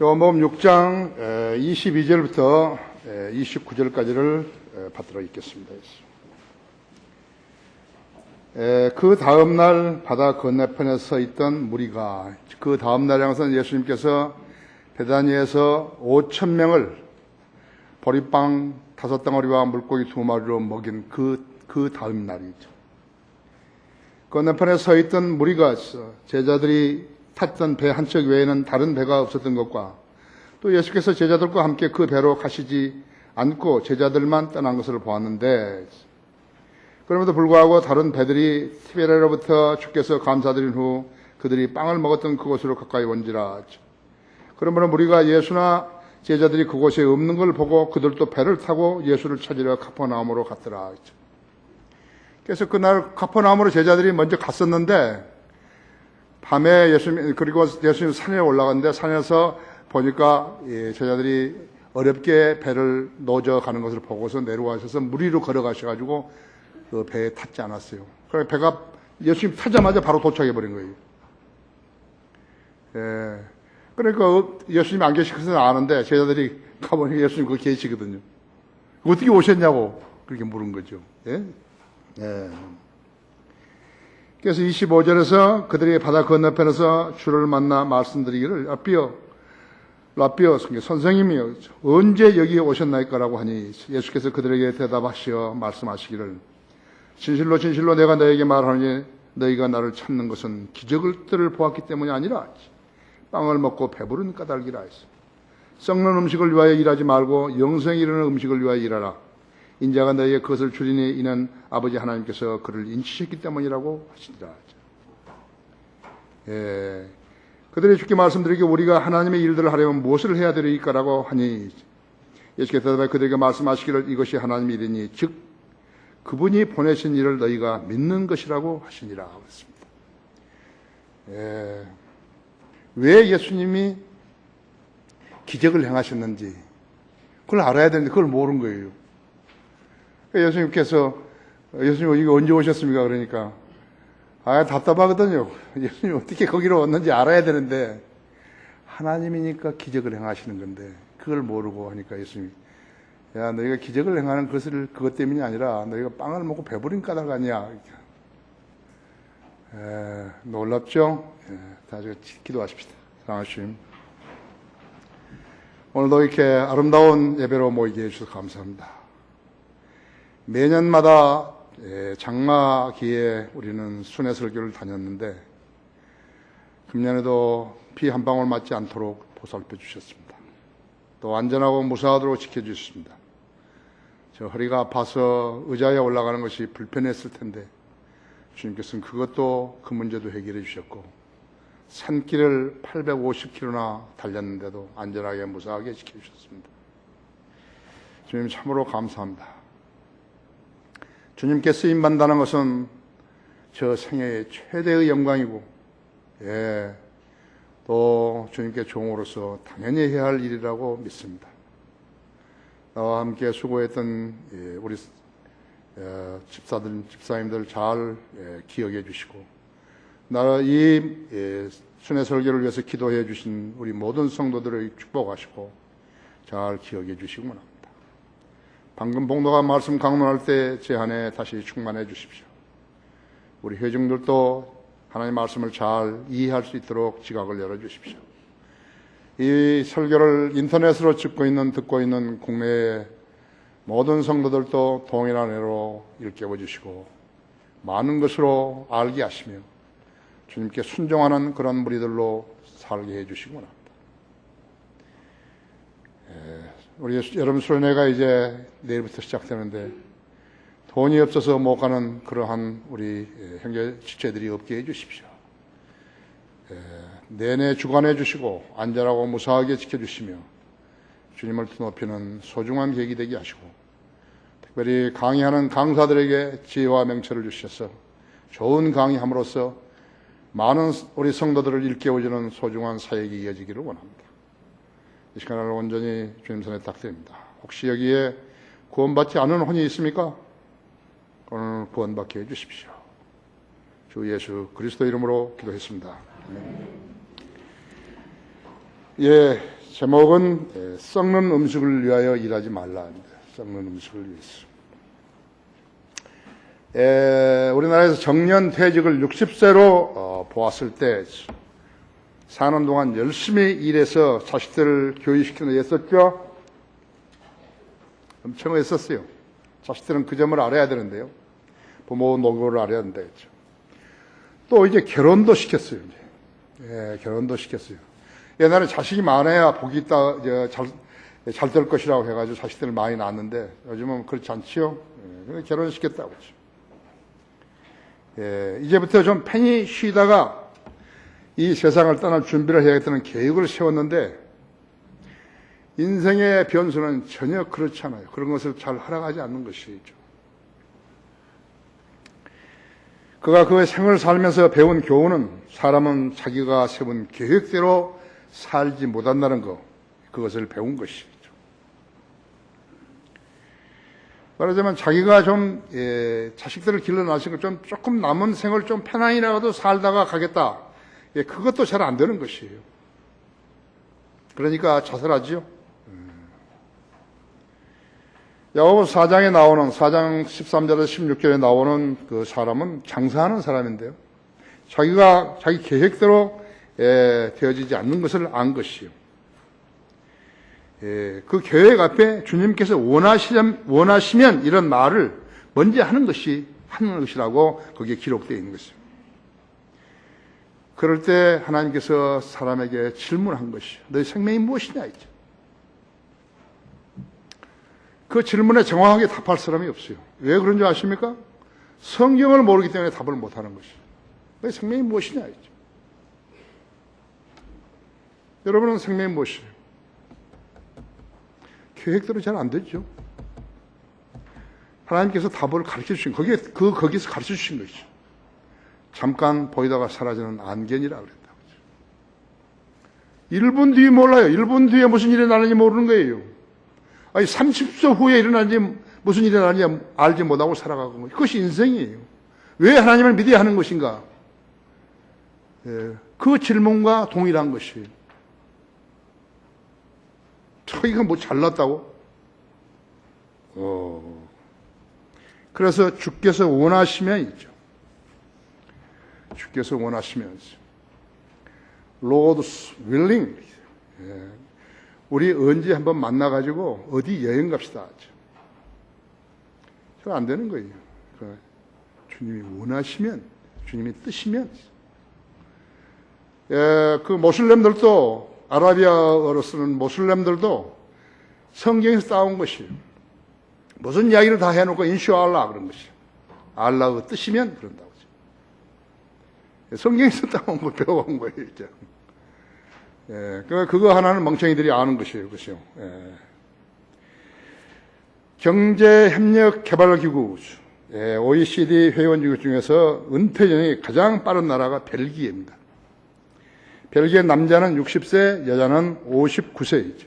요한복음 6장 22절부터 29절까지를 받들어 읽겠습니다. 그 다음날 바다 건너편에 서 있던 무리가, 그 다음날에 항상 예수님께서 베다니에서 5,000명을 보리빵 5덩어리와 물고기 2마리로 먹인 그 다음 날이죠. 건너편에 서 있던 무리가 제자들이 탔던 배 한 척 외에는 다른 배가 없었던 것과 또 예수께서 제자들과 함께 그 배로 가시지 않고 제자들만 떠난 것을 보았는데, 그럼에도 불구하고 다른 배들이 티베리아로부터 주께서 감사드린 후 그들이 빵을 먹었던 그곳으로 가까이 온지라. 그러므로 무리가 예수나 제자들이 그곳에 없는 걸 보고 그들도 배를 타고 예수를 찾으려 가퍼나움으로 갔더라. 그래서 그날 가퍼나움으로 제자들이 먼저 갔었는데, 밤에 그리고 예수님 산에 올라갔는데, 산에서 보니까 제자들이 어렵게 배를 노져 가는 것을 보고서 내려와셔서 무리로 걸어가셔가지고 그 배에 탔지 않았어요. 그러니까 배가 예수님 타자마자 바로 도착해 버린 거예요. 그러니까 예수님 안 계시고서는 아는데, 제자들이 가보니까 예수님 거기 계시거든요. 어떻게 오셨냐고 그렇게 물은 거죠. 그래서 25절에서 그들이 바다 건너편에서 주를 만나 말씀드리기를 라비어, 선생님이여, 언제 여기에 오셨나이까라고 하니, 예수께서 그들에게 대답하시어 말씀하시기를, 진실로 진실로 내가 너에게 말하니 너희가 나를 찾는 것은 기적들을 보았기 때문이 아니라 빵을 먹고 배부른 까닭이라 했어. 썩는 음식을 위하여 일하지 말고 영생에 이르는 음식을 위하여 일하라. 인자가 너희의 그것을 주리니 이는 아버지 하나님께서 그를 인치셨기 때문이라고 하시니라. 그들이 주께 말씀드리기에 우리가 하나님의 일들을 하려면 무엇을 해야 되리까라고 하니, 예수께서 대답하여 그들에게 말씀하시기를 이것이 하나님의 일이니 즉 그분이 보내신 일을 너희가 믿는 것이라고 하시니라. 그렇습니다. 왜 예수님이 기적을 행하셨는지 그걸 알아야 되는데 그걸 모르는 거예요. 예수님께서, 예수님 이거 언제 오셨습니까? 그러니까 답답하거든요. 예수님 어떻게 거기로 왔는지 알아야 되는데, 하나님이니까 기적을 행하시는 건데 그걸 모르고 하니까 예수님이, 야, 너희가 기적을 행하는 것을 그것 때문이 아니라 너희가 빵을 먹고 배부린 까닭 아니야. 놀랍죠? 다시 기도하십시다. 사랑하는 주님, 오늘도 이렇게 아름다운 예배로 모이게 해주셔서 감사합니다. 매년마다 장마기에 우리는 순회설교를 다녔는데, 금년에도 피 한 방울 맞지 않도록 보살펴 주셨습니다. 또 안전하고 무사하도록 지켜주셨습니다. 저 허리가 아파서 의자에 올라가는 것이 불편했을 텐데 주님께서는 그것도, 그 문제도 해결해 주셨고, 산길을 850km나 달렸는데도 안전하게 무사하게 지켜주셨습니다. 주님 참으로 감사합니다. 주님께 쓰임받는다는 것은 저 생애의 최대의 영광이고, 또 주님께 종으로서 당연히 해야 할 일이라고 믿습니다. 나와 함께 수고했던 우리 집사님들 잘 기억해 주시고, 이 순회설교를 위해서 기도해 주신 우리 모든 성도들을 축복하시고 잘 기억해 주시기 원합니다. 방금 봉도가 말씀 강론할 때 제 안에 다시 충만해 주십시오. 우리 회중들도 하나님의 말씀을 잘 이해할 수 있도록 지각을 열어주십시오. 이 설교를 인터넷으로 듣고 있는 국내의 모든 성도들도 동일한 애로 일깨워 주시고 많은 것으로 알게 하시며 주님께 순종하는 그런 무리들로 살게 해 주시기 원합니다. 우리 여름 수련회가 이제 내일부터 시작되는데 돈이 없어서 못 가는 그러한 우리 형제 지체들이 없게 해 주십시오. 내내 주관해 주시고 안전하고 무사하게 지켜주시며 주님을 높이는 소중한 계획이 되게 하시고, 특별히 강의하는 강사들에게 지혜와 명철을 주셔서 좋은 강의함으로써 많은 우리 성도들을 일깨워주는 소중한 사역이 이어지기를 원합니다. 이 시간을 온전히 주님 손에 딱 드립니다. 혹시 여기에 구원받지 않은 혼이 있습니까? 오늘 구원받게 해주십시오. 주 예수 그리스도 이름으로 기도했습니다. 제목은 썩는 음식을 위하여 일하지 말라입니다. 썩는 음식을 위해서. 우리나라에서 정년 퇴직을 60세로 보았을 때 사는 동안 열심히 일해서 자식들을 교육시키는 데 애썼죠? 엄청 애썼어요. 자식들은 그 점을 알아야 되는데요. 부모 노고를 알아야 된다 했죠. 또 이제 결혼도 시켰어요. 이제. 결혼도 시켰어요. 옛날에 자식이 많아야 복이 있다, 잘 될 것이라고 해가지고 자식들을 많이 낳았는데 요즘은 그렇지 않지요. 결혼시켰다고 했죠. 이제부터 좀 편히 쉬다가 이 세상을 떠날 준비를 해야겠다는 계획을 세웠는데 인생의 변수는 전혀 그렇지 않아요. 그런 것을 잘 하락하지 않는 것이죠. 그가 그의 생을 살면서 배운 교훈은 사람은 자기가 세운 계획대로 살지 못한다는 것, 그것을 배운 것이죠. 말하자면 자기가 좀 자식들을 길러나시고 좀 조금 남은 생을 좀 편안히라도 살다가 가겠다. 그것도 잘 안 되는 것이에요. 그러니까 자살하지요. 야고보서 4장에 나오는 4장 13절에서 16절에 나오는 그 사람은 장사하는 사람인데요. 자기가 자기 계획대로 되어지지 않는 것을 안 것이요. 그 계획 앞에 주님께서 원하시면 이런 말을 먼저 하는 것이라고 거기에 기록되어 있는 것이죠. 그럴 때 하나님께서 사람에게 질문한 것이요. 너희 생명이 무엇이냐 했죠. 그 질문에 정확하게 답할 사람이 없어요. 왜 그런 줄 아십니까? 성경을 모르기 때문에 답을 못하는 것이죠. 너희 생명이 무엇이냐 했죠. 여러분은 생명이 무엇이에요? 계획대로 잘 안 되죠. 하나님께서 답을 가르쳐 주신 거기서 가르쳐 주신 것이죠. 잠깐 보이다가 사라지는 안견이라 그랬다. 1분 뒤 몰라요. 1분 뒤에 무슨 일이 나는지 모르는 거예요. 아니 30초 후에 일어나는지 무슨 일이 나는지 알지 못하고 살아가고 그것이 인생이에요. 왜 하나님을 믿어야 하는 것인가? 그 질문과 동일한 것이에요. 이거 뭐 잘났다고? 그래서 주께서 원하시면 있죠. 주께서 원하시면 Lord's willing. 우리 언제 한번 만나가지고 어디 여행 갑시다 하죠. 잘 안 되는 거예요. 주님이 원하시면, 주님이 뜨시면. 그 모슬렘들도 아라비아어로 쓰는 모슬렘들도 성경에서 따온 것이에요. 무슨 이야기를 다 해놓고 인슈알라 그런 것이에요. 알라의 뜻이면 그런다고. 성경에서 따온 걸 배워온 거예요, 이제. 그거 하나는 멍청이들이 아는 것이에요, 그것이요. 경제협력개발기구, OECD 회원국 중에서 은퇴 연령이 가장 빠른 나라가 벨기에입니다. 벨기에 남자는 60세, 여자는 59세이죠.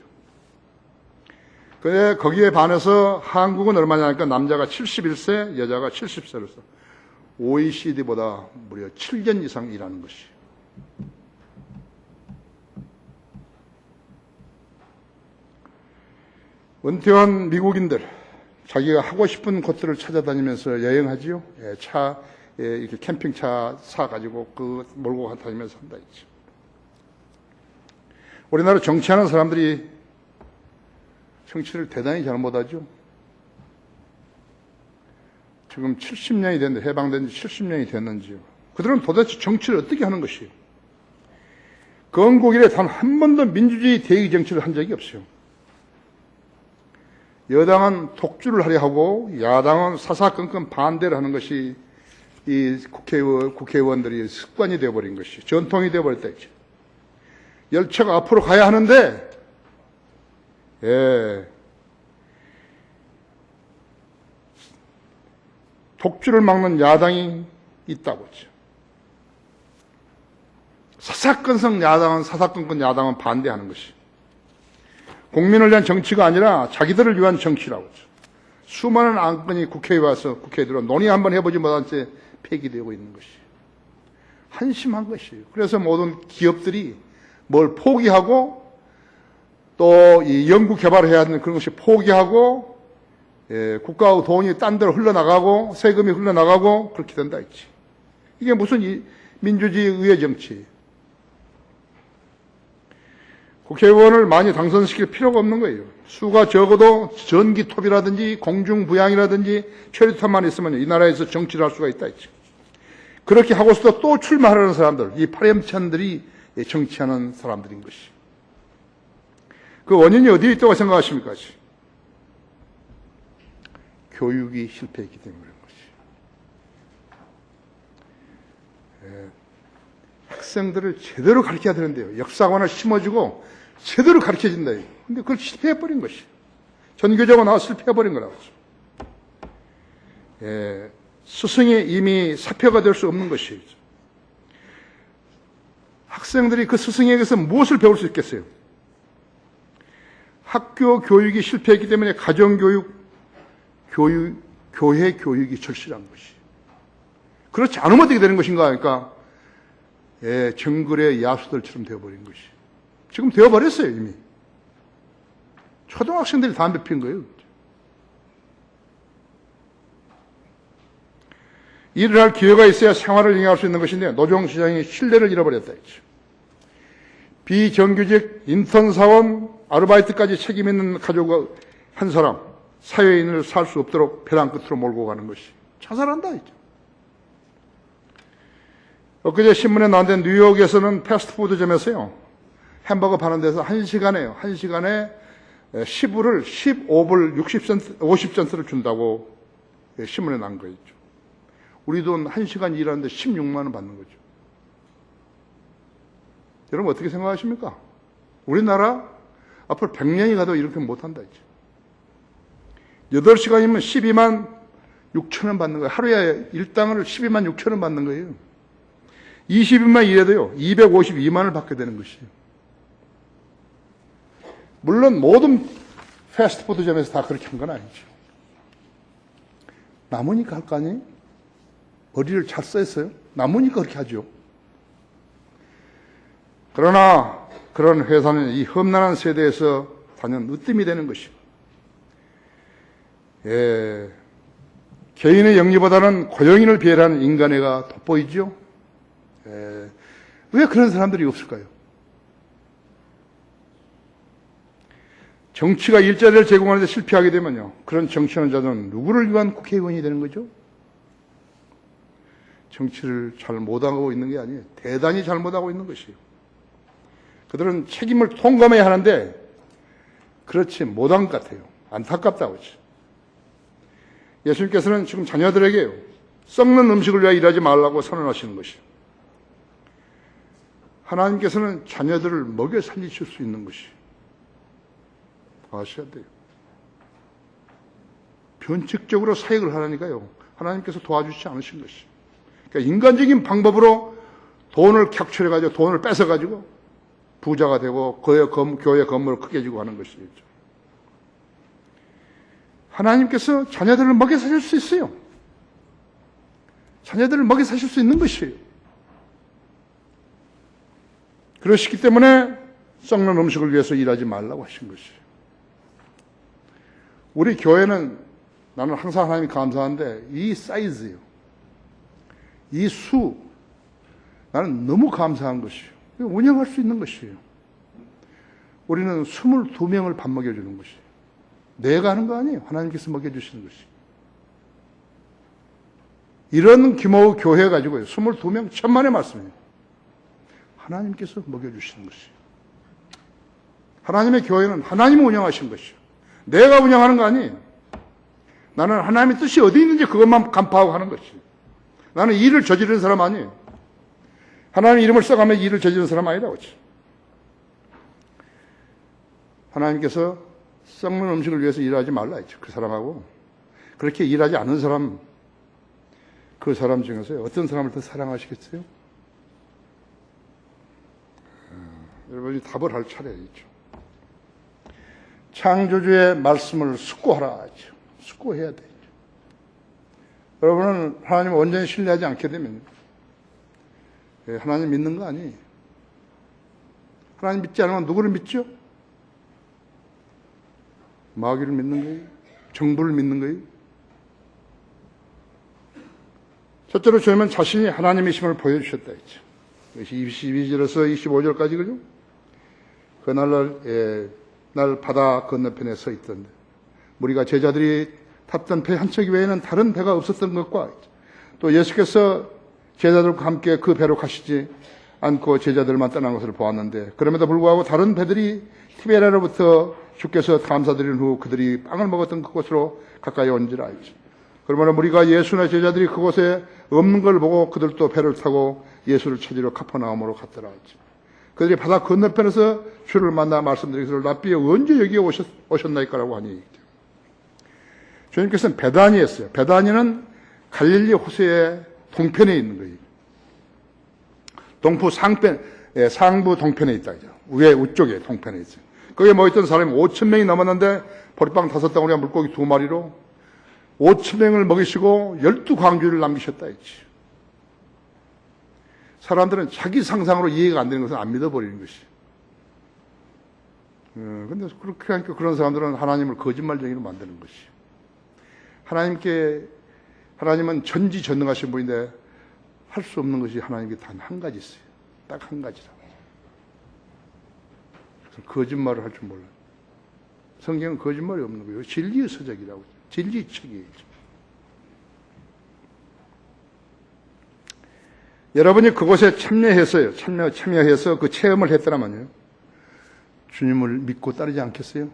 근데 거기에 반해서 한국은 얼마냐니까 남자가 71세, 여자가 70세로서 OECD보다 무려 7년 이상 일하는 것이. 은퇴한 미국인들, 자기가 하고 싶은 곳들을 찾아다니면서 여행하지요. 이렇게 캠핑차 사가지고 몰고 다니면서 한다 했죠. 우리나라 정치하는 사람들이 정치를 대단히 잘못하죠. 지금 70년이 됐는데, 해방된 지 70년이 됐는지요. 그들은 도대체 정치를 어떻게 하는 것이에요? 건국 이래 단 한 번도 민주주의 대의 정치를 한 적이 없어요. 여당은 독주를 하려 하고, 야당은 사사건건 반대를 하는 것이 이 국회의원들이 습관이 되어버린 것이, 전통이 되어버렸다 했죠. 열차가 앞으로 가야 하는데, 독주를 막는 야당이 있다고 했죠. 사사건건 야당은 반대하는 것이. 국민을 위한 정치가 아니라 자기들을 위한 정치라고 했죠. 수많은 안건이 국회에 와서 국회에 들어 논의 한번 해보지 못한 채 폐기되고 있는 것이. 한심한 것이에요. 그래서 모든 기업들이 뭘 포기하고 또 이 연구 개발해야 하는 그런 것이 포기하고 국가의 돈이 딴 데로 흘러나가고 세금이 흘러나가고 그렇게 된다 했지. 이게 무슨 민주주의 의회 정치. 국회의원을 많이 당선시킬 필요가 없는 거예요. 수가 적어도 전기톱이라든지 공중부양이라든지 최루탄만 있으면 이 나라에서 정치를 할 수가 있다 했지. 그렇게 하고서도 또 출마하려는 사람들, 이 파렴치한들이 정치하는 사람들인 것이. 그 원인이 어디에 있다고 생각하십니까? 교육이 실패했기 때문에 그런 것이. 학생들을 제대로 가르쳐야 되는데요. 역사관을 심어주고 제대로 가르쳐준다. 근데 그걸 실패해버린 것이. 전교조가 나와 실패해버린 거라고. 스승이 이미 사표가 될 수 없는 것이죠. 학생들이 그 스승에게서 무엇을 배울 수 있겠어요? 학교 교육이 실패했기 때문에 가정교육, 교회 교육이 절실한 것이. 그렇지 않으면 어떻게 되는 것인가 하니까 정글의 야수들처럼 되어버린 것이. 지금 되어버렸어요, 이미. 초등학생들이 담배 피는 거예요. 일을 할 기회가 있어야 생활을 영위할 수 있는 것인데 노동시장이 신뢰를 잃어버렸다 했죠. 비정규직, 인턴 사원, 아르바이트까지 책임 있는 가족 한 사람, 사회인을 살 수 없도록 벼랑 끝으로 몰고 가는 것이. 자살한다 했죠. 엊그제 신문에 나왔는데 뉴욕에서는 패스트푸드점에서요. 햄버거 파는 데서 1시간에 10불을 15불 50센트를 준다고 신문에 난 거였죠. 우리 돈 1시간 일하는데 16만 원 받는 거죠. 여러분 어떻게 생각하십니까? 우리나라 앞으로 100년이 가도 이렇게 못한다 했죠. 8시간이면 12만 6천 원 받는 거예요. 하루에 일당을 12만 6천 원 받는 거예요. 20일만 일해도요, 252만 원을 받게 되는 것이에요. 물론 모든 패스트푸드점에서 다 그렇게 한 건 아니죠. 남으니까 할 거 아니에요? 머리를 잘 썼어요. 남으니까 그렇게 하죠. 그러나 그런 회사는 이 험난한 세대에서 단연 으뜸이 되는 것이고, 개인의 영리보다는 고용인을 비하하는 인간애가 돋보이죠. 왜 그런 사람들이 없을까요? 정치가 일자리를 제공하는 데 실패하게 되면요, 그런 정치하는 자들은 누구를 위한 국회의원이 되는 거죠? 정치를 잘 못하고 있는 게 아니에요. 대단히 잘못하고 있는 것이에요. 그들은 책임을 통감해야 하는데 그렇지 못한 것 같아요. 안타깝다고 하죠. 예수님께서는 지금 자녀들에게요, 썩는 음식을 위하여 일하지 말라고 선언하시는 것이에요. 하나님께서는 자녀들을 먹여 살리실 수 있는 것이에요. 아셔야 돼요. 변칙적으로 사역을 하라니까요, 하나님께서 도와주시지 않으신 것이에요. 그러니까 인간적인 방법으로 돈을 캡처해가지고 돈을 뺏어가지고 부자가 되고 교회 건물을 크게 지고 하는 것이죠. 하나님께서 자녀들을 먹여 사실 수 있어요. 자녀들을 먹여 사실 수 있는 것이에요. 그러시기 때문에 썩는 음식을 위해서 일하지 말라고 하신 것이에요. 우리 교회는 나는 항상 하나님 감사한데 이 사이즈예요. 이 수, 나는 너무 감사한 것이에요. 운영할 수 있는 것이에요. 우리는 22명을 밥 먹여주는 것이에요. 내가 하는 거 아니에요. 하나님께서 먹여주시는 것이에요. 이런 규모의 교회 가지고요, 22명, 천만의 말씀이에요. 하나님께서 먹여주시는 것이에요. 하나님의 교회는 하나님이 운영하신 것이에요. 내가 운영하는 거 아니에요. 나는 하나님의 뜻이 어디 있는지 그것만 간파하고 하는 것이에요. 나는 일을 저지르는 사람 아니에요. 하나님 이름을 써가며 일을 저지르는 사람 아니라고 했죠. 하나님께서 썩는 음식을 위해서 일하지 말라 했죠. 그 사람하고. 그렇게 일하지 않은 사람, 그 사람 중에서 어떤 사람을 더 사랑하시겠어요? 여러분이 답을 할 차례가 있죠. 창조주의 말씀을 숙고하라 하죠. 숙고해야 돼요. 여러분은 하나님을 온전히 신뢰하지 않게 되면 하나님 믿는 거 아니에요. 하나님 믿지 않으면 누구를 믿죠? 마귀를 믿는 거예요? 정부를 믿는 거예요? 첫째로 주님은 자신이 하나님이심을 보여주셨다 했죠. 22절에서 25절까지 그죠? 날 바다 건너편에 서 있던데 우리가 제자들이 탔던 배 한 척 외에는 다른 배가 없었던 것과 또 예수께서 제자들과 함께 그 배로 가시지 않고 제자들만 떠난 것을 보았는데 그럼에도 불구하고 다른 배들이 티베리아로부터 주께서 감사드린 후 그들이 빵을 먹었던 그곳으로 가까이 온지라 알죠. 그러면 우리가 예수나 제자들이 그곳에 없는 걸 보고 그들도 배를 타고 예수를 찾으러 카퍼나움으로 갔더라 했죠. 그들이 바다 건너편에서 주를 만나 말씀드리기를 랍비에 언제 여기에 오셨나이까라고 하니 주님께서는 베다니였어요. 베다니는 갈릴리 호수의 동편에 있는 거예요. 동부 상부 동편에 있다. 위에 우쪽에 동편에 있어요. 거기에 모였던 사람이 5,000명이 넘었는데 보리빵 5덩어리와 물고기 2마리로 5,000명을 먹이시고 12광주를 남기셨다 했지. 사람들은 자기 상상으로 이해가 안 되는 것은 안 믿어버리는 것이. 근데 그렇게 하니까 그런 사람들은 하나님을 거짓말쟁이로 만드는 것이. 하나님은 전지전능하신 분인데 할 수 없는 것이 하나님께 단 한 가지 있어요. 딱 한 가지라. 거짓말을 할 줄 몰라요. 성경은 거짓말이 없는 거예요. 진리의 서적이라고. 진리의 책이에요. 여러분이 그곳에 참여해서 그 체험을 했더라면요. 주님을 믿고 따르지 않겠어요?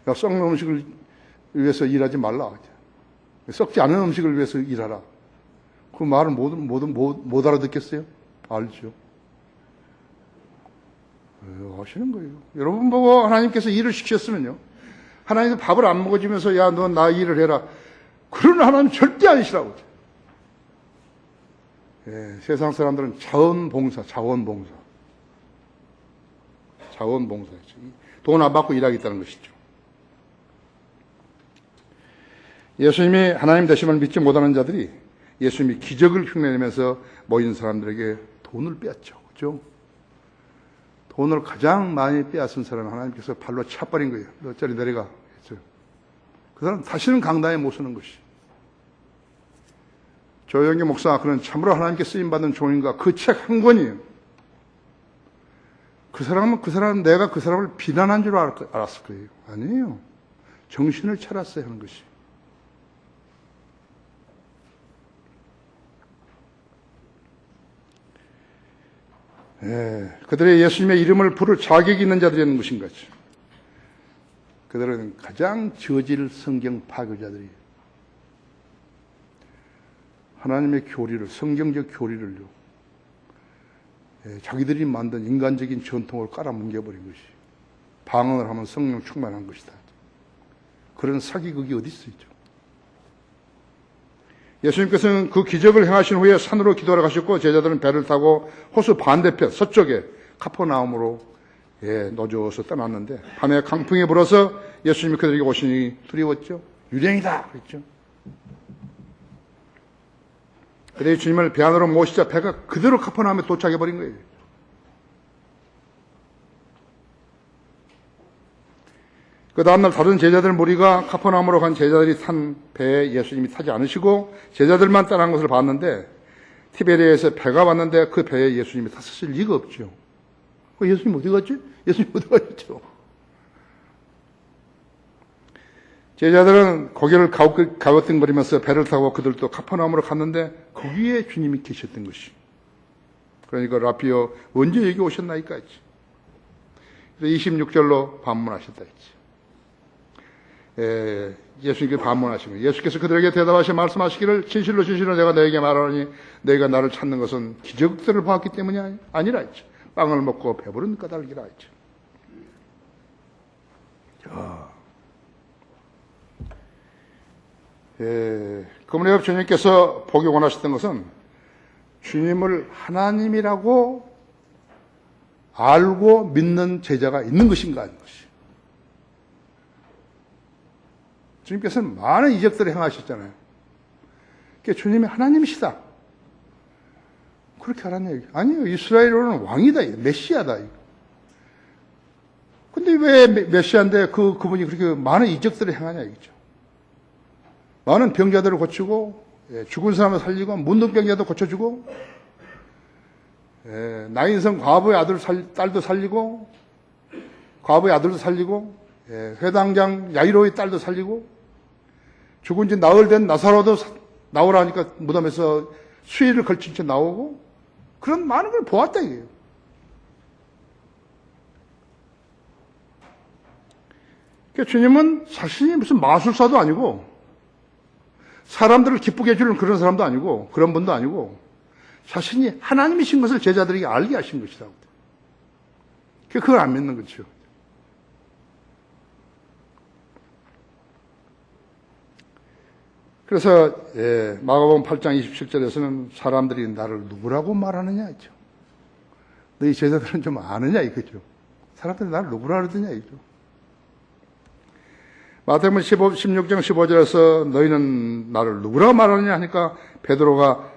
야, 썩는 음식을 위해서 일하지 말라. 썩지 않은 음식을 위해서 일하라. 그 말을 못 알아듣겠어요? 알죠. 하시는 거예요. 여러분 보고 하나님께서 일을 시키셨으면요. 하나님도 밥을 안 먹어주면서 야, 너 나 일을 해라. 그런 하나님 절대 아니시라고. 세상 사람들은 자원봉사였죠. 돈 안 받고 일하겠다는 것이죠. 예수님이 하나님 되심을 믿지 못하는 자들이 예수님이 기적을 흉내내면서 모인 사람들에게 돈을 빼앗죠. 그죠? 돈을 가장 많이 빼앗은 사람은 하나님께서 발로 차버린 거예요. 너 저리 내려가. 그 사람 다시는 강단에 못 서는 것이. 조영기 목사, 그는 참으로 하나님께 쓰임받는 종인가? 그 책 한 권이에요. 그 사람은 내가 그 사람을 비난한 줄 알았을 거예요. 아니에요. 정신을 차렸어야 하는 것이. 그들의 예수님의 이름을 부를 자격이 있는 자들이라는 것인 거죠. 그들은 가장 저질 성경 파괴자들이에요. 하나님의 교리를, 성경적 교리를요, 자기들이 만든 인간적인 전통을 깔아뭉개버린 것이. 방언을 하면 성령 충만한 것이다. 그런 사기극이 어디 있죠? 예수님께서는 그 기적을 행하신 후에 산으로 기도하러 가셨고 제자들은 배를 타고 호수 반대편 서쪽에 카퍼나움으로 노져서 떠났는데 밤에 강풍이 불어서 예수님이 그들에게 오시니 두려웠죠. 유령이다 그랬죠. 그때 주님을 배 안으로 모시자 배가 그대로 카퍼나움에 도착해버린 거예요. 그 다음날 다른 제자들 무리가 카퍼나움으로 간 제자들이 탄 배에 예수님이 타지 않으시고 제자들만 떠난 것을 봤는데 티베리아에서 배가 왔는데 그 배에 예수님이 탔을 리가 없죠. 예수님 어디 갔지? 예수님 어디 갔죠? 제자들은 고개를 가우뚱거리면서 배를 타고 그들도 카퍼나움으로 갔는데 거기에 주님이 계셨던 것이. 그러니까 라피어 언제 여기 오셨나이까 했지. 26절로 반문하셨다 했지. 예수님께 반문하시고 예수께서 그들에게 대답하시 말씀하시기를 진실로 진실로 내가 너에게 말하노니 너희가 나를 찾는 것은 기적들을 보았기 때문이 아니라 했죠. 빵을 먹고 배부른 까닭이라 했죠. 그러므로 주님께서 보기 원하셨던 것은 주님을 하나님이라고 알고 믿는 제자가 있는 것인가 하는 것이. 주님께서는 많은 이적들을 행하셨잖아요. 그러니까 주님이 하나님이시다. 그렇게 알았네요. 아니요. 이스라엘로는 왕이다. 메시아다. 근데 왜 메시아인데 그분이 그렇게 많은 이적들을 행하냐 이거죠. 많은 병자들을 고치고, 죽은 사람을 살리고, 문둥병자도 고쳐주고, 나인성 과부의 딸도 살리고, 과부의 아들도 살리고, 회당장 야이로의 딸도 살리고, 죽은 지 나흘 된 나사로도 나오라 하니까 무덤에서 수의를 걸친 채 나오고, 그런 많은 걸 보았다 이게요. 그러니까 주님은 자신이 무슨 마술사도 아니고, 사람들을 기쁘게 해주는 그런 사람도 아니고, 그런 분도 아니고, 자신이 하나님이신 것을 제자들에게 알게 하신 것이라고. 그걸 안 믿는 거죠. 그래서 마가복음 8장 27절에서는 사람들이 나를 누구라고 말하느냐 했죠. 너희 제자들은 좀 아느냐 이거죠. 사람들이 나를 누구라 그러느냐 이거죠. 마태복음 16장 15절에서 너희는 나를 누구라고 말하느냐 하니까 베드로가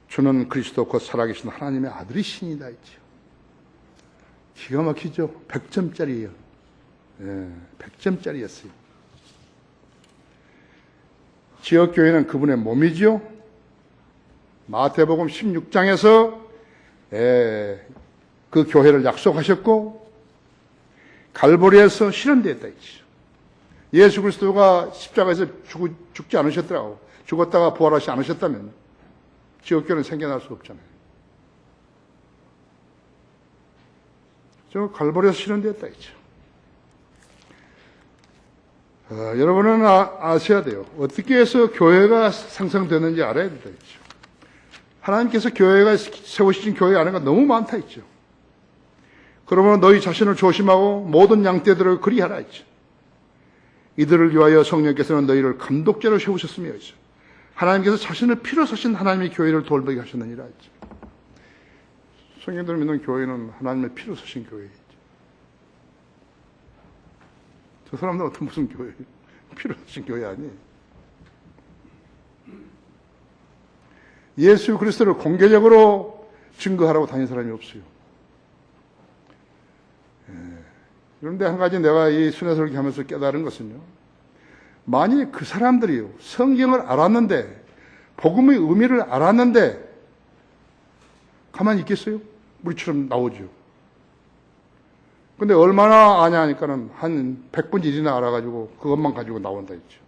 주는 그리스도 곧 살아계신 하나님의 아들이시니이다 했죠. 기가 막히죠. 100점짜리예요. 100점짜리였어요. 지역교회는 그분의 몸이죠. 마태복음 16장에서 그 교회를 약속하셨고 갈보리에서 실현되었다 했죠. 예수 그리스도가 십자가에서 죽지 않으셨더라고. 죽었다가 부활하지 않으셨다면 지역교회는 생겨날 수 없잖아요. 저 갈보리에서 실현되었다 했죠. 여러분은 아셔야 돼요. 어떻게 해서 교회가 상성되는지 알아야 된다 했죠. 하나님께서 교회가 세우신 교회 안에가 너무 많다 했죠. 그러면 너희 자신을 조심하고 모든 양떼들을 그리하라 했죠. 이들을 위하여 성령께서는 너희를 감독자로 세우셨으며 했죠. 하나님께서 자신을 피로 사신 하나님의 교회를 돌보게 하셨느니라 했죠. 성령들 믿는 교회는 하나님의 피로 사신 교회예요. 저 사람들 어떤 무슨 교회예요? 피로 사신 교회 아니에요. 예수 그리스도를 공개적으로 증거하라고 다닌 사람이 없어요. 그런데 한 가지 내가 이 순회설교 하면서 깨달은 것은요. 만약에 그 사람들이요. 성경을 알았는데 복음의 의미를 알았는데 가만히 있겠어요? 우리처럼 나오죠. 근데 얼마나 아냐 하니까는 한 100분 1이나 알아가지고 그것만 가지고 나온다 했죠.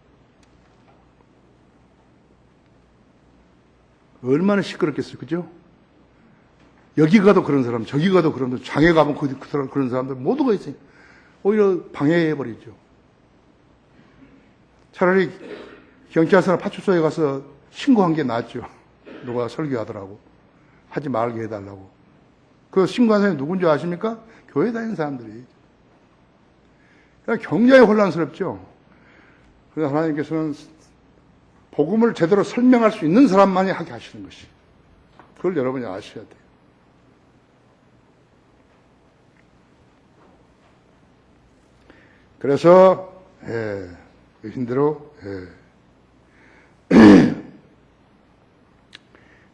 얼마나 시끄럽겠어요. 그죠? 여기 가도 그런 사람, 저기 가도 그런 사람, 장에 가면 그런 사람들 모두가 있어요. 오히려 방해해버리죠. 차라리 경찰서나 파출소에 가서 신고한 게 낫죠. 누가 설교하더라고. 하지 말게 해달라고. 그 신고한 사람이 누군지 아십니까? 교회 다니는 사람들이. 굉장히 혼란스럽죠. 그래서 하나님께서는 복음을 제대로 설명할 수 있는 사람만이 하게 하시는 것이. 그걸 여러분이 아셔야 돼요. 그래서 힘대로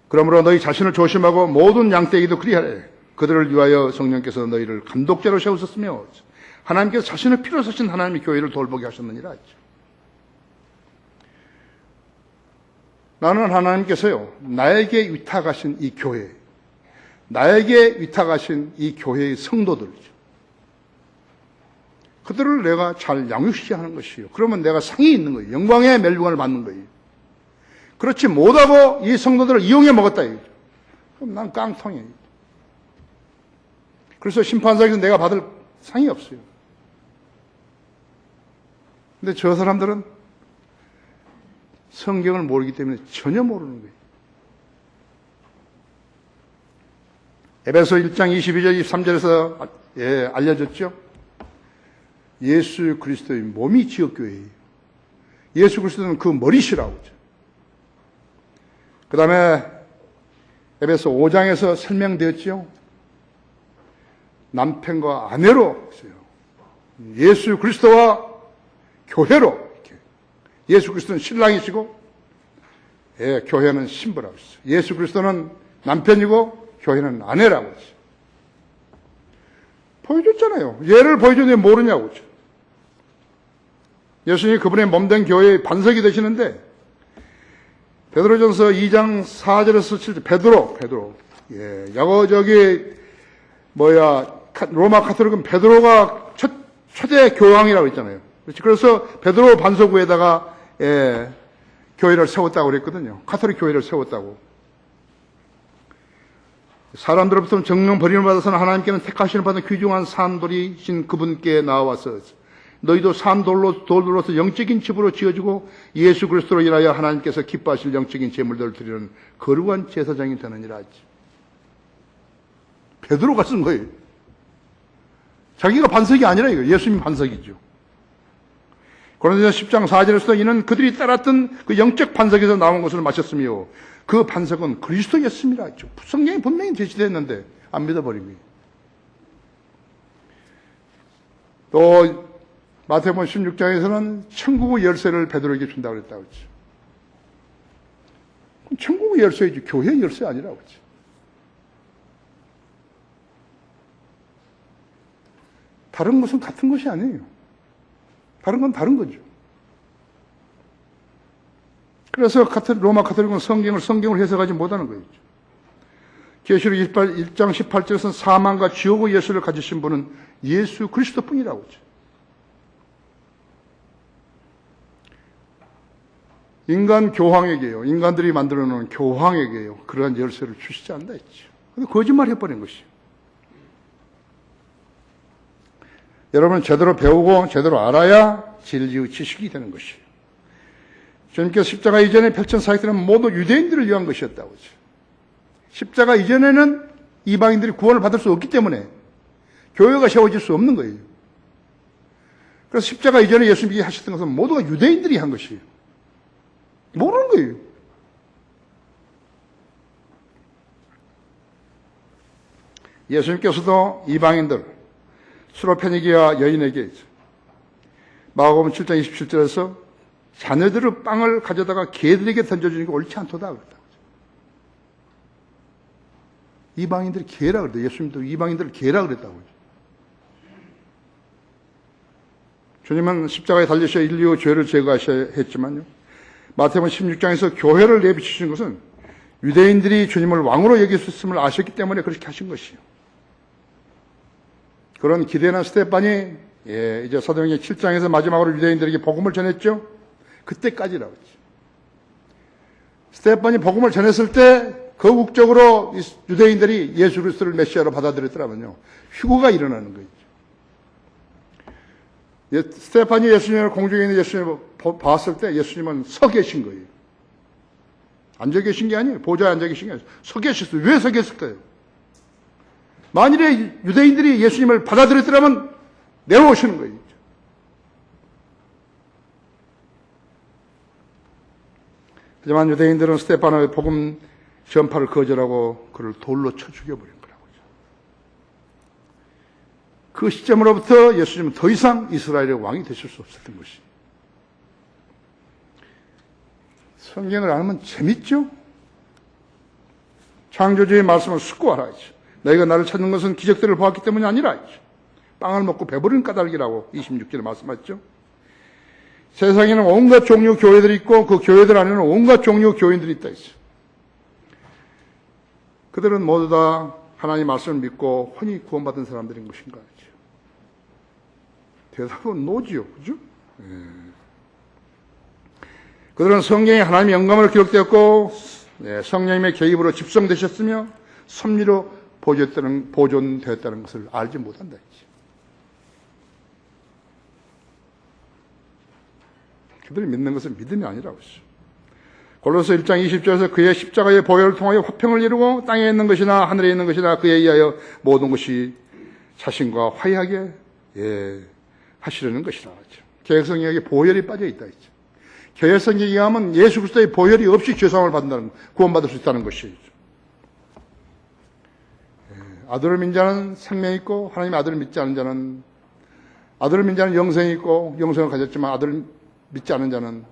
그러므로 너희 자신을 조심하고 모든 양떼에게도 그리하래. 그들을 위하여 성령께서 너희를 감독자로 세우셨으며 하나님께서 자신을 피로 쓰신 하나님의 교회를 돌보게 하셨느니라 했죠. 나는 하나님께서요 나에게 위탁하신 이 교회, 나에게 위탁하신 이 교회의 성도들이죠. 그들을 내가 잘 양육시켜야 하는 것이요. 그러면 내가 상이 있는 거예요. 영광의 멸류관을 받는 거예요. 그렇지 못하고 이 성도들을 이용해 먹었다 이거죠. 그럼 난 깡통이에요. 그래서 심판석에서 내가 받을 상이 없어요. 근데 저 사람들은 성경을 모르기 때문에 전혀 모르는 거예요. 에베소 1장 22절 23절에서 알려졌죠. 예수 그리스도의 몸이 지역교회예요. 예수 그리스도는 그 머리시라고 하죠. 그 다음에 에베소 5장에서 설명되었죠. 남편과 아내로 했어요. 예수 그리스도와 교회로 이렇게. 예수 그리스도는 신랑이시고 교회는 신부라고 했어요. 예수 그리스도는 남편이고 교회는 아내라고 했어요. 보여줬잖아요. 예를 보여줬는데 모르냐고. 예수님이 그분의 몸된 교회의 반석이 되시는데, 베드로전서 2장 4절에서 7절, 베드로. 야고 로마 카톨릭은 베드로가 초대 교황이라고 했잖아요. 그래서 베드로 반석 위에다가, 교회를 세웠다고 그랬거든요. 카톨릭 교회를 세웠다고. 사람들로부터 정령 버림을 받아서는 하나님께는 택하시는 받은 귀중한 산돌이신 그분께 나와서 너희도 산돌로서 영적인 집으로 지어주고 예수 그리스도로 인하여 하나님께서 기뻐하실 영적인 제물들을 드리는 거룩한 제사장이 되느니라 하지. 베드로가 쓴 거예요. 자기가 반석이 아니라 이거 예수님 반석이죠. 고린도전서 10장 4절에서 이는 그들이 따랐던 그 영적 반석에서 나온 것을 마셨으며 그 반석은 그리스도였습니다. 성경이 분명히 제시됐는데 안 믿어버리고. 또 마태복음 16장에서는 천국의 열쇠를 베드로에게 준다고 그랬다고 그랬죠. 그럼 천국의 열쇠이지 교회의 열쇠 아니라고 그랬죠. 다른 것은 같은 것이 아니에요. 다른 건 다른 거죠. 그래서 로마 카톨릭은 성경을 해석하지 못하는 거죠. 계시록 1장 18절에서는 사망과 지옥의 예수를 가지신 분은 예수 그리스도뿐이라고 하죠. 인간 교황에게요. 인간들이 만들어 놓은 교황에게요. 그러한 열쇠를 주시지 않는다 했죠. 근데 거짓말 해버린 것이요. 여러분은 제대로 배우고 제대로 알아야 진리의 지식이 되는 것이에요. 주님께서 십자가 이전에 펼친 사역들은 모두 유대인들을 위한 것이었다고 하죠. 십자가 이전에는 이방인들이 구원을 받을 수 없기 때문에 교회가 세워질 수 없는 거예요. 그래서 십자가 이전에 예수님이 하셨던 것은 모두가 유대인들이 한 것이에요. 모르는 거예요. 예수님께서도 이방인들, 수로페니기아 여인에게 마가복음 7장 27절에서 자녀들의 빵을 가져다가 개들에게 던져주는 게 옳지 않도다 그랬다. 이방인들이 개라 그랬다. 예수님도 이방인들을 개라 그랬다고. 주님은 십자가에 달리셔 인류의 죄를 제거하셔야 했지만요. 마태복음 16장에서 교회를 내비치신 것은 유대인들이 주님을 왕으로 여길 수 있음을 아셨기 때문에 그렇게 하신 것이요. 그런 기대는 스데반이 이제 사도행전 7장에서 마지막으로 유대인들에게 복음을 전했죠. 그때까지라고 했죠. 스데반이 복음을 전했을 때 거국적으로 유대인들이 예수 그리스도를 메시아로 받아들였더라면요. 휴거가 일어나는 거죠. 스데반이 예수님을 공중에 있는 예수님을 봤을 때 예수님은 서 계신 거예요. 앉아 계신 게 아니에요. 보좌에 앉아 계신 게 아니에요. 서 계셨어요. 왜 서 계실까요? 만일에 유대인들이 예수님을 받아들였더라면 내려오시는 거예요. 하지만 유대인들은 스데반의 복음 전파를 거절하고 그를 돌로 쳐 죽여버린 거라고. 그 시점으로부터 예수님은 더 이상 이스라엘의 왕이 되실 수 없었던 것이. 성경을 알면 재밌죠? 창조주의 말씀을 숙고하라 하죠. 너희가 나를 찾는 것은 기적들을 보았기 때문이 아니라 하죠. 빵을 먹고 배부른 까닭이라고 26절에 말씀하셨죠. 세상에는 온갖 종류 교회들이 있고 그 교회들 안에는 온갖 종류 교인들이 있다 했어요. 그들은 모두 다 하나님 말씀을 믿고 혼이 구원받은 사람들인 것인가 하죠. 대답은 노지요. 그죠? 그들은 성경에 하나님의 영감으로 기록되었고 성령님의 개입으로 집성되셨으며 섭리로 보존되었다는 것을 알지 못한다 했지. 그들이 믿는 것은 믿음이 아니라고 했어. 골로새 1장 20절에서 그의 십자가의 보혈을 통하여 화평을 이루고 땅에 있는 것이나 하늘에 있는 것이나 그에 의하여 모든 것이 자신과 화해하게 하시려는 것이라 하죠. 개혁성경에 보혈이 빠져 있다 했죠. 개혁성경에 의하면 예수 그리스도의 보혈이 없이 죄사함을 받는다는 구원받을 수 있다는 것이죠. 아들을 믿는 자는 생명이 있고 하나님의 아들을 믿지 않은 자는 아들을 믿는 자는 영생이 있고 영생을 가졌지만 아들을 믿지 않은 자는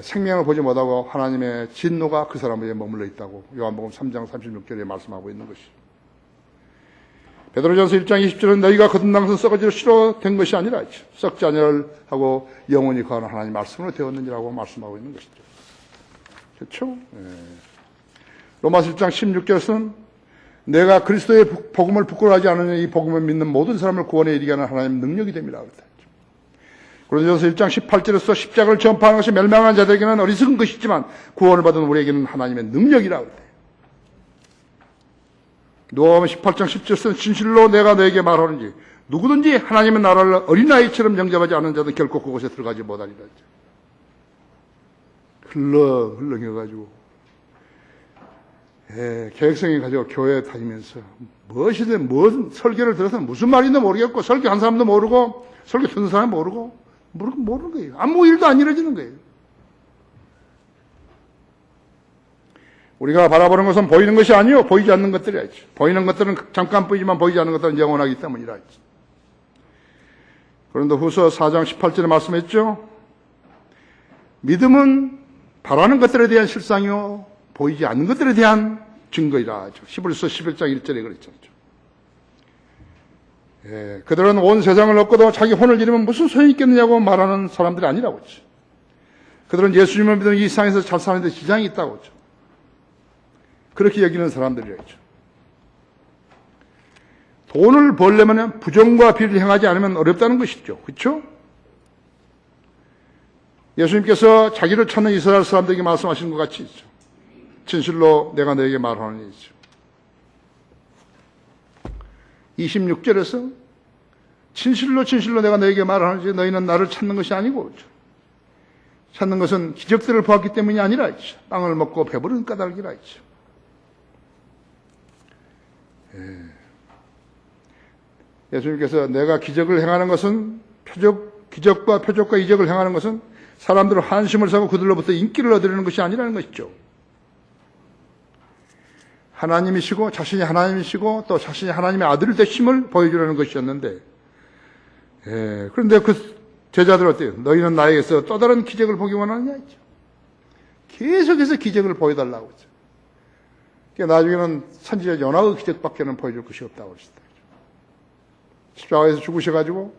생명을 보지 못하고 하나님의 진노가 그 사람에게 머물러 있다고 요한복음 3장 36절에 말씀하고 있는 것이죠. 베드로전서 1장 20절은 너희가 거듭난 것은 썩어지로 싫어 된 것이 아니라 썩지 아니할 하고 영원히 거하는 하나님 말씀으로 되었느니라고 말씀하고 있는 것이죠. 그렇죠? 로마서 1장 16절에서는 내가 그리스도의 복음을 부끄러워하지 않으니 이 복음을 믿는 모든 사람을 구원에 이르게 하는 하나님의 능력이 됩니다. 고린도전서 1장 18절에서 십자가를 전파하는 것이 멸망한 자들에게는 어리석은 것이지만 구원을 받은 우리에게는 하나님의 능력이라고 해요. 누가복음 18장 10절에서는 진실로 내가 너에게 말하는지 누구든지 하나님의 나라를 어린아이처럼 영접하지 않은 자는 결코 그곳에 들어가지 못하리라. 흘렁흘렁해가지고 계획성이 가지고 교회에 다니면서 무엇이든 무슨 설교를 들어서 무슨 말인지 모르겠고 설교한 사람도 모르고 설교 듣는 사람 모르고 모르는 거예요. 아무 일도 안 이루어지는 거예요. 우리가 바라보는 것은 보이는 것이 아니요 보이지 않는 것들이야지. 보이는 것들은 잠깐 보이지만 보이지 않는 것들은 영원하기 때문이라지. 그런데 후서 4장 18절에 말씀했죠. 믿음은 바라는 것들에 대한 실상이요 보이지 않는 것들에 대한 증거이라 하죠. 히브리서 11장 1절에 그랬잖아요. 그들은 온 세상을 얻고도 자기 혼을 잃으면 무슨 소용이 있겠느냐고 말하는 사람들이 아니라고 했죠. 그들은 예수님을 믿으면 이 세상에서 잘 사는데 지장이 있다고 했죠. 그렇게 여기는 사람들이었죠. 돈을 벌려면 부정과 비리를 행하지 않으면 어렵다는 것이죠. 그렇죠? 예수님께서 자기를 찾는 이스라엘 사람들에게 말씀하신 것 같이 있죠. 진실로 내가 너에게 말하는 이죠. 26절에서 진실로 내가 너에게 말하는지 너희는 나를 찾는 것이 아니고 찾는 것은 기적들을 보았기 때문이 아니라 빵을 먹고 배부른 까닭이라 했죠. 예수님께서 내가 기적을 행하는 것은 기적과 표적과 이적을 행하는 것은 사람들을 한심을 사고 그들로부터 인기를 얻으려는 것이 아니라는 것이죠. 하나님이시고 자신이 하나님이시고 또 자신이 하나님의 아들 되심을 보여주려는 것이었는데 그런데 그 제자들 어때요? 너희는 나에게서 또 다른 기적을 보기 원하느냐 했죠. 계속해서 기적을 보여달라고 했죠. 그러니까 나중에는 선지자 요나의 기적밖에는 보여줄 것이 없다고 그랬어요. 십자가에서 죽으셔가지고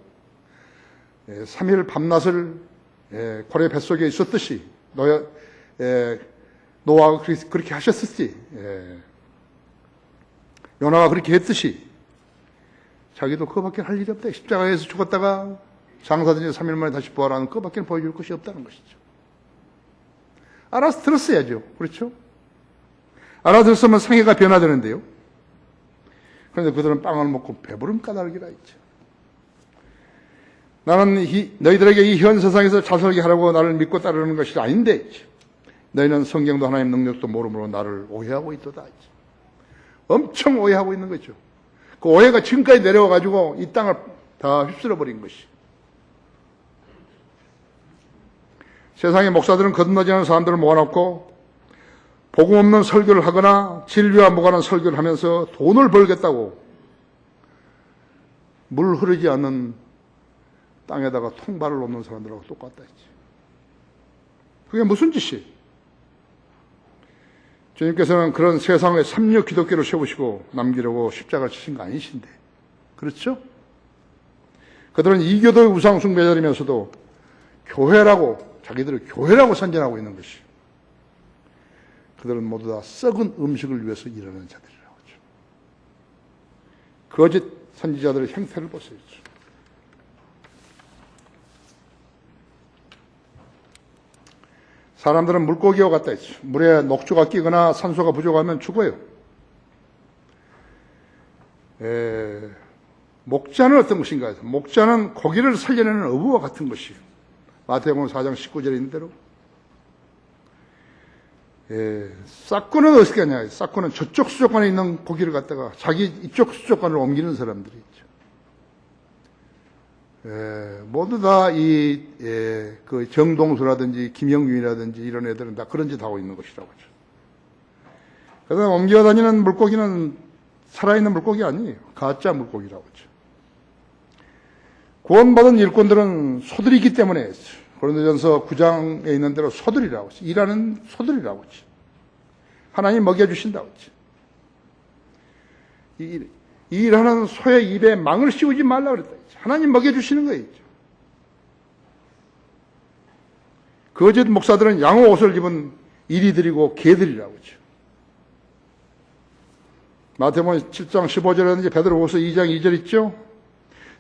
3일 밤낮을 고래 뱃속에 있었듯이 노아가 그렇게 하셨었지. 요나가 그렇게 했듯이 자기도 그거밖에 할 일이 없다. 십자가에서 죽었다가 장사든지 3일 만에 다시 부활하는 그거밖에 보여줄 것이 없다는 것이죠. 알아서 들었어야죠. 그렇죠? 알아들었으면 상해가 변화되는데요. 그런데 그들은 빵을 먹고 배부른 까닭이라 했죠. 나는 너희들에게 이 현 세상에서 잘 살게 하라고 나를 믿고 따르는 것이 아닌데 너희는 성경도 하나님 능력도 모름으로 나를 오해하고 있도다. 엄청 오해하고 있는 거죠. 그 오해가 지금까지 내려와가지고 이 땅을 다 휩쓸어버린 것이. 세상의 목사들은 거듭나지 않은 사람들을 모아놓고 복음 없는 설교를 하거나 진리와 무관한 설교를 하면서 돈을 벌겠다고 물 흐르지 않는 땅에다가 통발을 놓는 사람들하고 똑같다 했지. 그게 무슨 짓이에요? 주님께서는 그런 세상의 삼류 기독교를 세우시고 남기려고 십자가를 치신 거 아니신데. 그렇죠? 그들은 이교도의 우상 숭배자이면서도 교회라고, 자기들을 교회라고 선전하고 있는 것이. 그들은 모두 다 썩은 음식을 위해서 일하는 자들이라고 하죠. 거짓 선지자들의 형태를 보세요. 사람들은 물고기와 같다 했죠. 물에 녹조가 끼거나 산소가 부족하면 죽어요. 목자는 어떤 것인가 해서 목자는 고기를 살려내는 어부와 같은 것이에요. 마태복음 4장 19절에 있는 대로. 싹구는 어떻게 하냐. 싹구는 저쪽 수족관에 있는 고기를 갖다가 자기 이쪽 수족관으로 옮기는 사람들이 있죠. 모두 다 그 정동수라든지 김영균이라든지 이런 애들은 다 그런 짓 하고 있는 것이라고 하죠. 그래서 옮겨다니는 물고기는 살아있는 물고기 아니에요. 가짜 물고기라고 하죠. 구원받은 일꾼들은 소들이기 때문에 고린도전서 9장에 있는 대로 소들이라고 하죠. 일하는 소들이라고 하죠. 하나님 먹여주신다고 하죠. 이 일하는 소의 입에 망을 씌우지 말라 그랬다. 하나님 먹여주시는 거예요. 거짓 목사들은 양호 옷을 입은 이리들이고 개들이라고 하죠. 마태복음 7장 15절이라든지 베드로후서 2장 2절 있죠.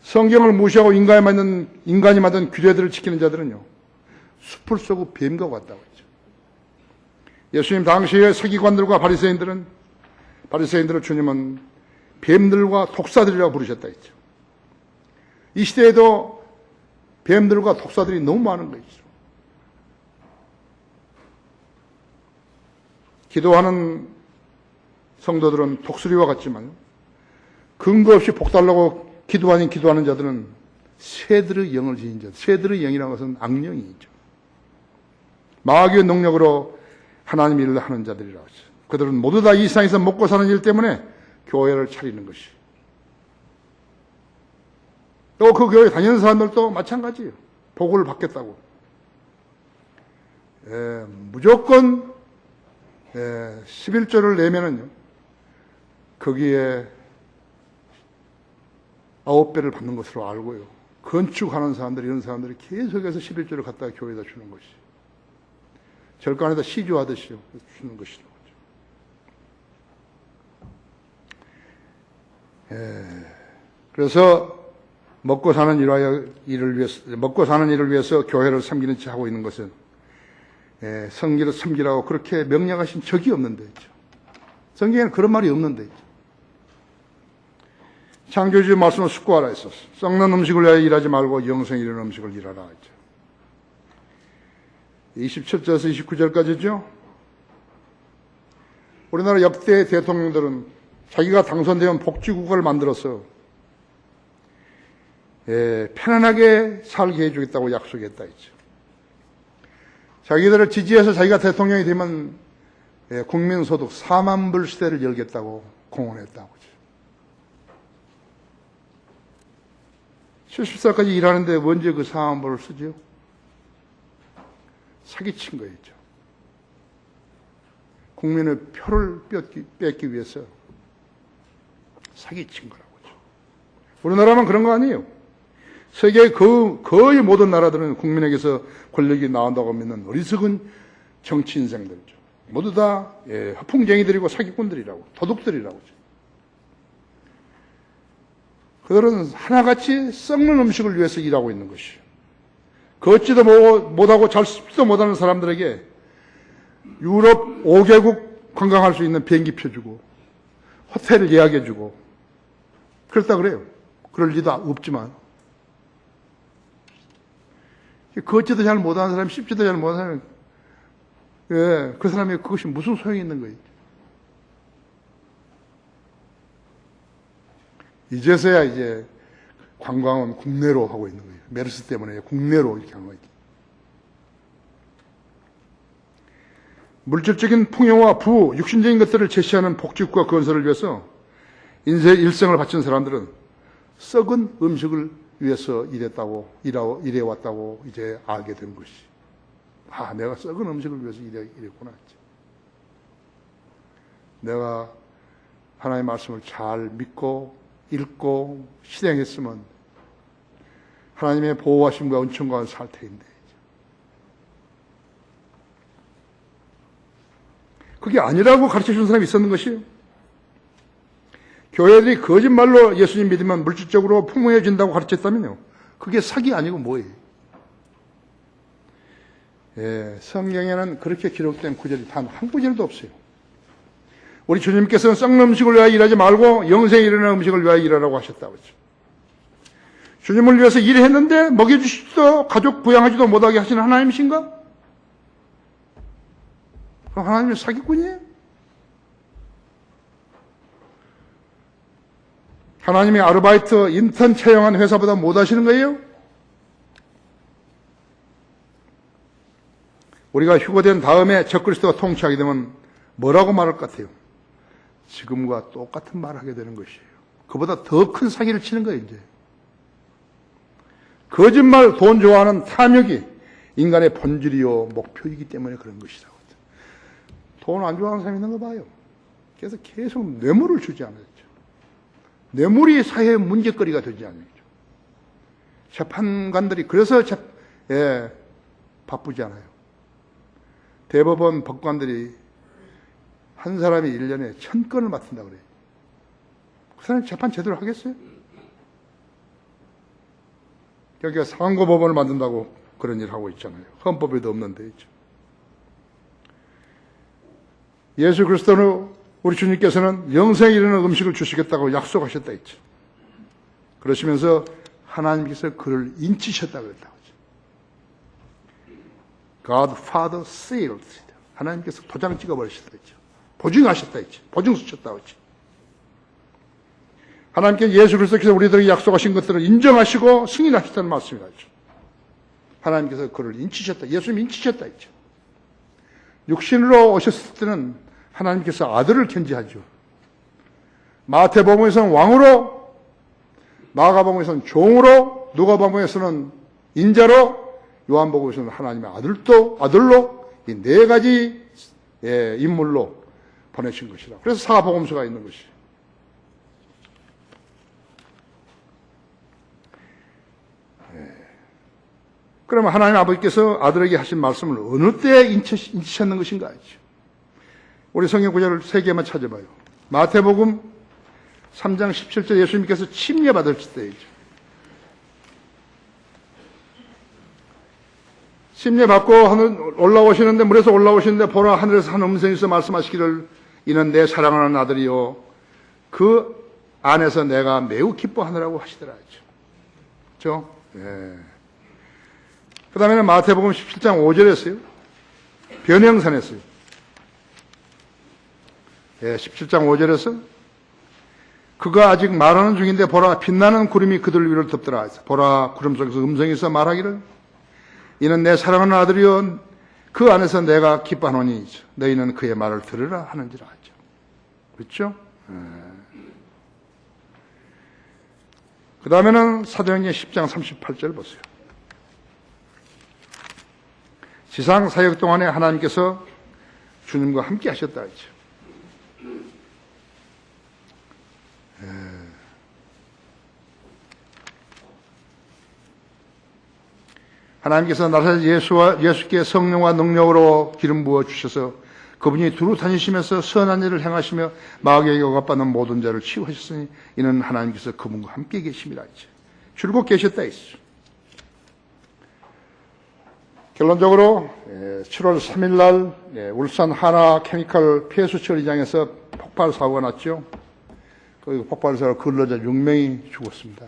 성경을 무시하고 인간이 만든 규례들을 지키는 자들은요, 숲을 쏘고 뱀과 같다고 했죠. 예수님 당시의 서기관들과 바리새인들을 주님은 뱀들과 독사들이라고 부르셨다 했죠. 이 시대에도 뱀들과 독사들이 너무 많은 거죠. 기도하는 성도들은 독수리와 같지만 근거 없이 복달라고 기도하는 자들은 새들의 영을 지닌 자. 새들의 영이라는 것은 악령이죠. 마귀의 능력으로 하나님 일을 하는 자들이라고 하죠. 그들은 모두 다 이 세상에서 먹고 사는 일 때문에 교회를 차리는 것이. 또 그 교회 다니는 사람들도 마찬가지예요. 복을 받겠다고. 무조건 11조를 내면은요, 거기에 9배를 받는 것으로 알고요. 건축하는 사람들, 이런 사람들이 계속해서 11조를 갖다가 교회에다 주는 것이. 절간에다 시주하듯이 주는 것이라고 하죠. 그래서 먹고 사는 일을 위해서 교회를 섬기는 체 하고 있는 것은 성기를 섬기라고 그렇게 명령하신 적이 없는데 있죠. 성경에는 그런 말이 없는데 있죠. 창조주의 말씀을 숙고하라 했었어. 썩는 음식을 위하여 일하지 말고 영생 이르는 음식을 일하라 했죠. 27절에서 29절까지죠. 우리나라 역대 대통령들은 자기가 당선되면 복지국가를 만들어서 편안하게 살게 해주겠다고 약속했다 했죠. 자기들을 지지해서 자기가 대통령이 되면 국민소득 4만 불 시대를 열겠다고 공언했다고. 70살까지 일하는데 언제 그 4만 불을 쓰죠? 사기친 거였죠. 국민의 표를 뺏기 위해서 사기친 거라고 하죠. 우리나라만 그런 거 아니에요. 세계의 거의 모든 나라들은 국민에게서 권력이 나온다고 믿는 어리석은 정치 인생들이죠. 모두 다 허풍쟁이들이고 사기꾼들이라고, 도둑들이라고 하죠. 그들은 하나같이 썩는 음식을 위해서 일하고 있는 것이요. 걷지도 못하고 잘 씹지도 못하는 사람들에게 유럽 5개국 관광할 수 있는 비행기표 주고 호텔을 예약해 주고 그렇다 그래요. 그럴 리도 없지만 걷지도 잘 못하는 사람, 씹지도 잘 못하는 사람, 그 사람이 그것이 무슨 소용이 있는 거예요. 이제서야 이제 관광은 국내로 하고 있는 거예요. 메르스 때문에 국내로 이렇게 한 거예요. 물질적인 풍요와 부, 육신적인 것들을 제시하는 복지국가 건설을 위해서 인생의 일생을 바친 사람들은 썩은 음식을 위해서 일해왔다고 이제 알게 된 것이. 내가 썩은 음식을 위해서 일했구나. 내가 하나님의 말씀을 잘 믿고 읽고 실행했으면 하나님의 보호하심과 은총과 살 텐데. 그게 아니라고 가르쳐주는 사람이 있었는 것이에요. 교회들이 거짓말로 예수님 믿으면 물질적으로 풍부해진다고 가르쳤다면요, 그게 사기 아니고 뭐예요? 성경에는 그렇게 기록된 구절이 단 한 구절도 없어요. 우리 주님께서는 썩는 음식을 위하여 일하지 말고 영생에 이르는 음식을 위하여 일하라고 하셨다고 했죠. 주님을 위해서 일했는데 먹여주시지도 가족 부양하지도 못하게 하시는 하나님이신가? 그럼 하나님은 사기꾼이에요? 하나님의 아르바이트, 인턴 채용한 회사보다 못하시는 거예요? 우리가 휴거된 다음에 적그리스도가 통치하게 되면 뭐라고 말할 것 같아요? 지금과 똑같은 말을 하게 되는 것이에요. 그보다 더 큰 사기를 치는 거예요, 이제. 거짓말, 돈 좋아하는 탐욕이 인간의 본질이요, 목표이기 때문에 그런 것이라고. 돈 안 좋아하는 사람이 있는 거 봐요. 그래서 계속 뇌물을 주지 않았죠. 뇌물이 사회의 문제거리가 되지 않는 거죠. 재판관들이 그래서 바쁘지 않아요. 대법원 법관들이 한 사람이 1년에 1000건을 맡는다고 그래요. 그 사람이 재판 제대로 하겠어요? 여기가 상고법원을 만든다고 그런 일을 하고 있잖아요. 헌법에도 없는 데 있죠. 예수 그리스도는 우리 주님께서는 영생에 이르는 음식을 주시겠다고 약속하셨다 했죠. 그러시면서 하나님께서 그를 인치셨다 그랬다고 하죠. God Father sealed. 하나님께서 도장 찍어버리셨다 했죠. 보증하셨다 했죠. 보증 쓰셨다고 했죠. 하나님께서 예수 그리스도께서 우리들에게 약속하신 것들을 인정하시고 승인하셨다는 말씀이다. 하나님께서 그를 인치셨다. 예수님 인치셨다 했죠. 육신으로 오셨을 때는 하나님께서 아들을 견지하죠. 마태복음에서는 왕으로, 마가복음에서는 종으로, 누가복음에서는 인자로, 요한복음에서는 하나님의 아들로 이 네 가지 인물로 보내신 것이다. 그래서 사복음서가 있는 것이죠. 그러면 하나님 아버지께서 아들에게 하신 말씀을 어느 때에 인치셨는 것인가 하죠. 우리 성경 구절을 3개만 찾아봐요. 마태복음 3장 17절 예수님께서 침례 받으실 때이죠. 침례 받고 올라오시는데, 물에서 올라오시는데 보라 하늘에서 한 음성에서 말씀하시기를 이는 내 사랑하는 아들이요 그 안에서 내가 매우 기뻐하느라고 하시더라 하죠. 그렇죠? 예. 그 다음에는 마태복음 17장 5절에서요. 변형산에서요. 17장 5절에서 그가 아직 말하는 중인데 보라 빛나는 구름이 그들 위를 덮더라. 보라 구름 속에서 음성이 있어 말하기를 이는 내 사랑하는 아들이요 그 안에서 내가 기뻐하노니 너희는 그의 말을 들으라 하는지라 하죠. 그렇죠? 그 다음에는 사도행전 10장 38절 보세요. 지상 사역 동안에 하나님께서 주님과 함께 하셨다 했죠. 하나님께서 나사렛 예수께 성령과 능력으로 기름 부어 주셔서 그분이 두루 다니시면서 선한 일을 행하시며 마귀에게 억압받는 모든 자를 치유하셨으니 이는 하나님께서 그분과 함께 계심이라 했죠. 줄곧 계셨다 했죠. 결론적으로 7월 3일 날 울산 하나 케미칼 폐수 처리장에서 폭발 사고가 났죠. 그 폭발 사고로 근로자 6명이 죽었습니다.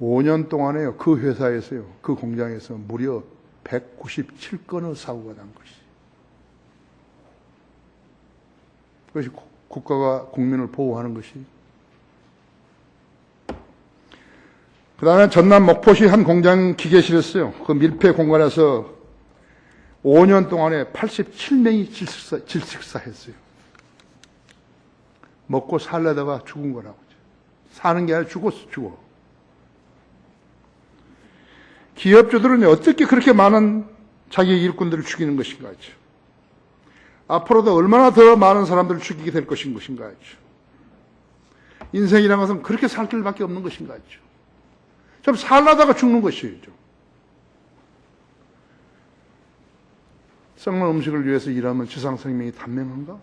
5년 동안에요. 그 회사에서요. 그 공장에서 무려 197건의 사고가 난 것이. 그것이 국가가 국민을 보호하는 것이. 그 다음에 전남 목포시 한 공장 기계실이었어요. 그 밀폐 공간에서 5년 동안에 87명이 질식사했어요. 먹고 살려다가 죽은 거라고. 사는 게 아니라 죽어. 기업주들은 어떻게 그렇게 많은 자기 일꾼들을 죽이는 것인가 하죠. 앞으로도 얼마나 더 많은 사람들을 죽이게 될 것인가 하죠. 인생이라는 것은 그렇게 살 길밖에 없는 것인가 하죠. 좀 살라다가 죽는 것이죠. 썩는 음식을 위해서 일하면 지상생명이 단명한가?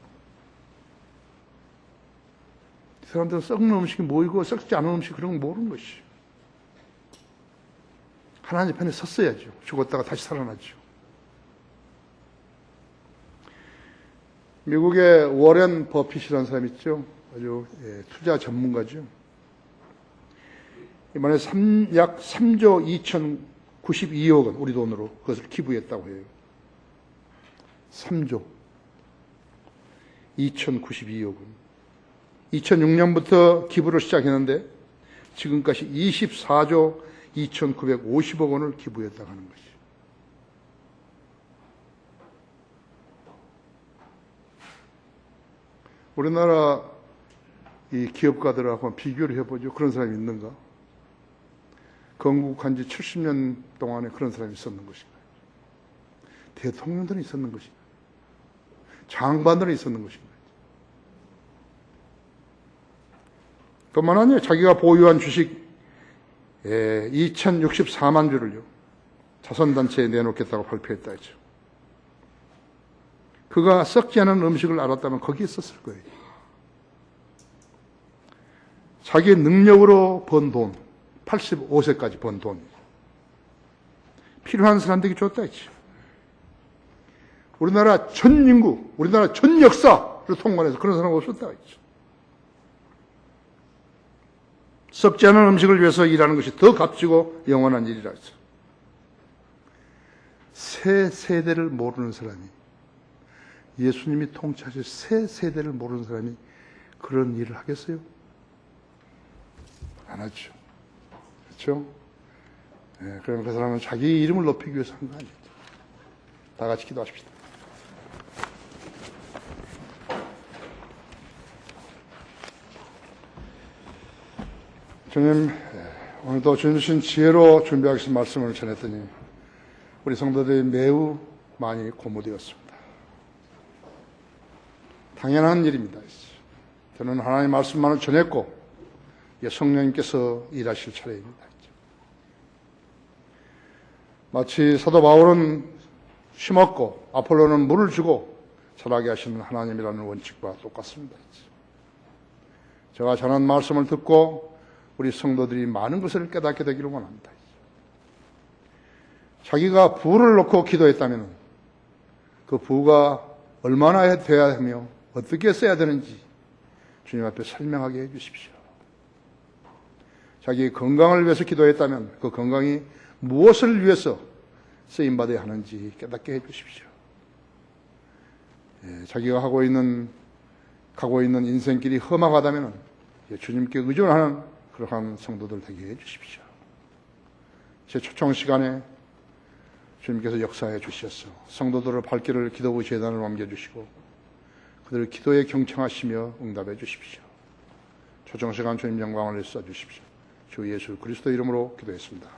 이 사람들은 썩는 음식이 뭐이고 썩지 않은 음식 그런 거 모르는 것이죠. 하나님 편에 섰어야죠. 죽었다가 다시 살아나죠. 미국의 워렌 버핏이라는 사람이 있죠. 아주 투자 전문가죠. 이번에 약 3조 2,092억 원 우리 돈으로 그것을 기부했다고 해요. 3조 2,092억 원. 2006년부터 기부를 시작했는데 지금까지 24조 2,950억 원을 기부했다고 하는 것이죠. 우리나라 이 기업가들하고 비교를 해보죠. 그런 사람이 있는가? 건국한 지 70년 동안에 그런 사람이 있었는 것인가? 대통령들은 있었는 것인가? 장관들은 있었는 것인가? 뿐만 아니라 자기가 보유한 주식 2064만 주를요, 자선단체에 내놓겠다고 발표했다 했죠. 그가 썩지 않은 음식을 알았다면 거기에 썼을 거예요. 자기의 능력으로 번 돈, 85세까지 번 돈, 필요한 사람들에게 줬다 했죠. 우리나라 전 인구, 우리나라 전 역사를 통과해서 그런 사람 없었다 했죠. 썩지 않은 음식을 위해서 일하는 것이 더 값지고 영원한 일이라 했죠. 새 세대를 모르는 사람이, 예수님이 통치하실 새 세대를 모르는 사람이 그런 일을 하겠어요? 안 하죠. 그렇죠? 네, 그럼 그 사람은 자기 이름을 높이기 위해서 한 거 아니죠. 다 같이 기도하십시다. 주님, 오늘도 주님 주신 지혜로 준비하신 말씀을 전했더니 우리 성도들이 매우 많이 고무되었습니다. 당연한 일입니다. 저는 하나님의 말씀만을 전했고 성령님께서 일하실 차례입니다. 마치 사도 바울은 심었고 아폴로는 물을 주고 자라게 하시는 하나님이라는 원칙과 똑같습니다. 제가 전한 말씀을 듣고 우리 성도들이 많은 것을 깨닫게 되기를 원합니다. 자기가 부를 놓고 기도했다면 그 부가 얼마나 돼야 하며 어떻게 써야 되는지 주님 앞에 설명하게 해주십시오. 자기의 건강을 위해서 기도했다면 그 건강이 무엇을 위해서 쓰임받아야 하는지 깨닫게 해주십시오. 자기가 가고 있는 인생길이 험악하다면 주님께 의존하는 그러한 성도들 되게 해주십시오. 제 초청 시간에 주님께서 역사해 주셔서 성도들의 발길을 기도부 재단을 옮겨주시고 그들을 기도에 경청하시며 응답해 주십시오. 초청 시간 주님 영광을 써주십시오. 주 예수 그리스도 이름으로 기도했습니다.